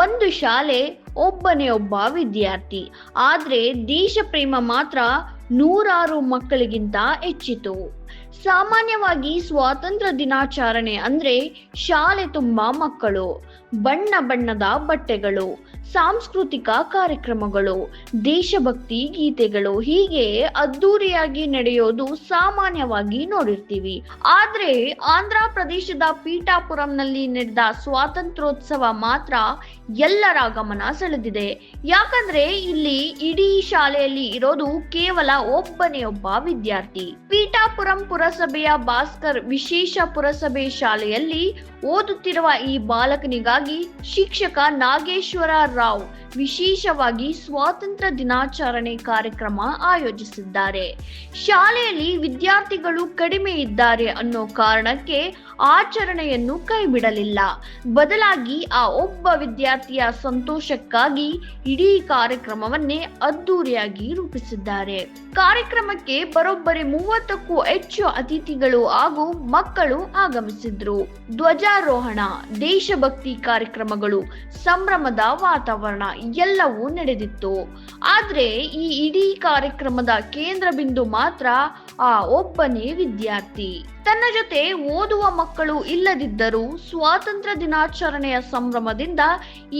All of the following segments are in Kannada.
ಒಂದು ಶಾಲೆ, ಒಬ್ಬನೇ ಒಬ್ಬ ವಿದ್ಯಾರ್ಥಿ. ಆದ್ರೆ ದೇಶ ಪ್ರೇಮ ಮಾತ್ರ ನೂರಾರು ಮಕ್ಕಳಿಗಿಂತ ಹೆಚ್ಚಿತು. ಸಾಮಾನ್ಯವಾಗಿ ಸ್ವಾತಂತ್ರ್ಯ ದಿನಾಚರಣೆ ಅಂದ್ರೆ ಶಾಲೆ ತುಂಬಾ ಮಕ್ಕಳು, ಬಣ್ಣ ಬಣ್ಣದ ಬಟ್ಟೆಗಳು, ಸಾಂಸ್ಕೃತಿಕ ಕಾರ್ಯಕ್ರಮಗಳು, ದೇಶಭಕ್ತಿ ಗೀತೆಗಳು, ಹೀಗೆ ಅದ್ದೂರಿಯಾಗಿ ನಡೆಯೋದು ಸಾಮಾನ್ಯವಾಗಿ ನೋಡಿರ್ತೀವಿ. ಆದ್ರೆ ಆಂಧ್ರ ಪ್ರದೇಶದ ಪೀಠಾಪುರಂನಲ್ಲಿ ನಡೆದ ಸ್ವಾತಂತ್ರ್ಯೋತ್ಸವ ಮಾತ್ರ ಎಲ್ಲರ ಗಮನ ಸೆಳೆದಿದೆ. ಯಾಕಂದ್ರೆ ಇಲ್ಲಿ ಇಡೀ ಶಾಲೆಯಲ್ಲಿ ಇರೋದು ಕೇವಲ ಒಬ್ಬನೇ ಒಬ್ಬ ವಿದ್ಯಾರ್ಥಿ. ಪೀಠಾಪುರಂ ಪುರಸಭೆಯ ಭಾಸ್ಕರ್ ವಿಶೇಷ ಪುರಸಭೆ ಶಾಲೆಯಲ್ಲಿ ಓದುತ್ತಿರುವ ಈ ಬಾಲಕನಿಗಾಗಿ ಶಿಕ್ಷಕ ನಾಗೇಶ್ವರ ರಾವ್ ವಿಶೇಷವಾಗಿ ಸ್ವಾತಂತ್ರ್ಯ ದಿನಾಚರಣೆ ಕಾರ್ಯಕ್ರಮ ಆಯೋಜಿಸಿದ್ದಾರೆ. ಶಾಲೆಯಲ್ಲಿ ವಿದ್ಯಾರ್ಥಿಗಳು ಕಡಿಮೆ ಇದ್ದಾರೆ ಅನ್ನೋ ಕಾರಣಕ್ಕೆ ಆಚರಣೆಯನ್ನು ಕೈಬಿಡಲಿಲ್ಲ. ಬದಲಾಗಿ ಆ ಒಬ್ಬ ವಿದ್ಯಾರ್ಥಿಯ ಸಂತೋಷಕ್ಕಾಗಿ ಇಡೀ ಕಾರ್ಯಕ್ರಮವನ್ನೇ ಅದ್ದೂರಿಯಾಗಿ ರೂಪಿಸಿದ್ದಾರೆ. ಕಾರ್ಯಕ್ರಮಕ್ಕೆ ಬರೋಬ್ಬರಿ 30ಕ್ಕೂ ಹೆಚ್ಚು ಅತಿಥಿಗಳು ಹಾಗೂ ಮಕ್ಕಳು ಆಗಮಿಸಿದ್ರು. ಧ್ವಜಾರೋಹಣ, ದೇಶಭಕ್ತಿ ಕಾರ್ಯಕ್ರಮಗಳು, ಸಂಭ್ರಮದ ವಾತಾವರಣ ಎಲ್ಲವೂ ನಡೆದಿತ್ತು. ಆದ್ರೆ ಈ ಇಡೀ ಕಾರ್ಯಕ್ರಮದ ಕೇಂದ್ರ ಬಿಂದು ಮಾತ್ರ ಆ ಒಬ್ಬನೇ ವಿದ್ಯಾರ್ಥಿ. ತನ್ನ ಜೊತೆ ಓದುವ ಮಕ್ಕಳು ಇಲ್ಲದಿದ್ದರೂ ಸ್ವಾತಂತ್ರ್ಯ ದಿನಾಚರಣೆಯ ಸಂಭ್ರಮದಿಂದ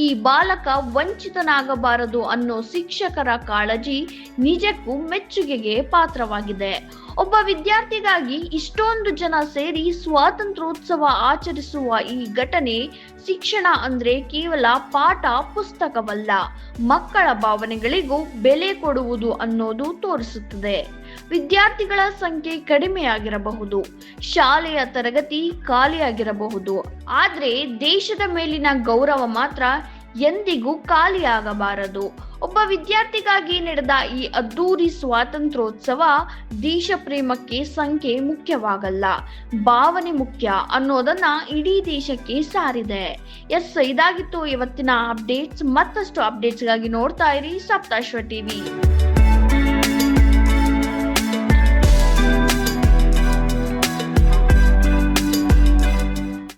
ಈ ಬಾಲಕ ವಂಚಿತನಾಗಬಾರದು ಅನ್ನೋ ಶಿಕ್ಷಕರ ಕಾಳಜಿ ನಿಜಕ್ಕೂ ಮೆಚ್ಚುಗೆಗೆ ಪಾತ್ರವಾಗಿದೆ. ಒಬ್ಬ ವಿದ್ಯಾರ್ಥಿಗಾಗಿ ಇಷ್ಟೊಂದು ಜನ ಸೇರಿ ಸ್ವಾತಂತ್ರ್ಯೋತ್ಸವ ಆಚರಿಸುವ ಈ ಘಟನೆ ಶಿಕ್ಷಣ ಅಂದ್ರೆ ಕೇವಲ ಪಾಠ ಪುಸ್ತಕವಲ್ಲ, ಮಕ್ಕಳ ಭಾವನೆಗಳಿಗೂ ಬೆಲೆ ಕೊಡುವುದು ಅನ್ನೋದು ತೋರಿಸುತ್ತದೆ. ವಿದ್ಯಾರ್ಥಿಗಳ ಸಂಖ್ಯೆ ಕಡಿಮೆಯಾಗಿರಬಹುದು, ಶಾಲೆಯ ತರಗತಿ ಖಾಲಿಯಾಗಿರಬಹುದು, ಆದ್ರೆ ದೇಶದ ಮೇಲಿನ ಗೌರವ ಮಾತ್ರ ಎಂದಿಗೂ ಖಾಲಿಯಾಗಬಾರದು. ಒಬ್ಬ ವಿದ್ಯಾರ್ಥಿಗಾಗಿ ನಡೆದ ಈ ಅದ್ದೂರಿ ಸ್ವಾತಂತ್ರ್ಯೋತ್ಸವ ದೇಶ ಪ್ರೇಮಕ್ಕೆ ಸಂಖ್ಯೆ ಮುಖ್ಯವಾಗಲ್ಲ, ಭಾವನೆ ಮುಖ್ಯ ಅನ್ನೋದನ್ನ ಇಡೀ ದೇಶಕ್ಕೆ ಸಾರಿದೆ. ಇದಾಗಿತ್ತು ಇವತ್ತಿನ ಅಪ್ಡೇಟ್ಸ್. ಮತ್ತಷ್ಟು ಅಪ್ಡೇಟ್ಸ್ಗಾಗಿ ನೋಡ್ತಾ ಇರಿ ಸಪ್ತಾಶ್ವ ಟಿವಿ.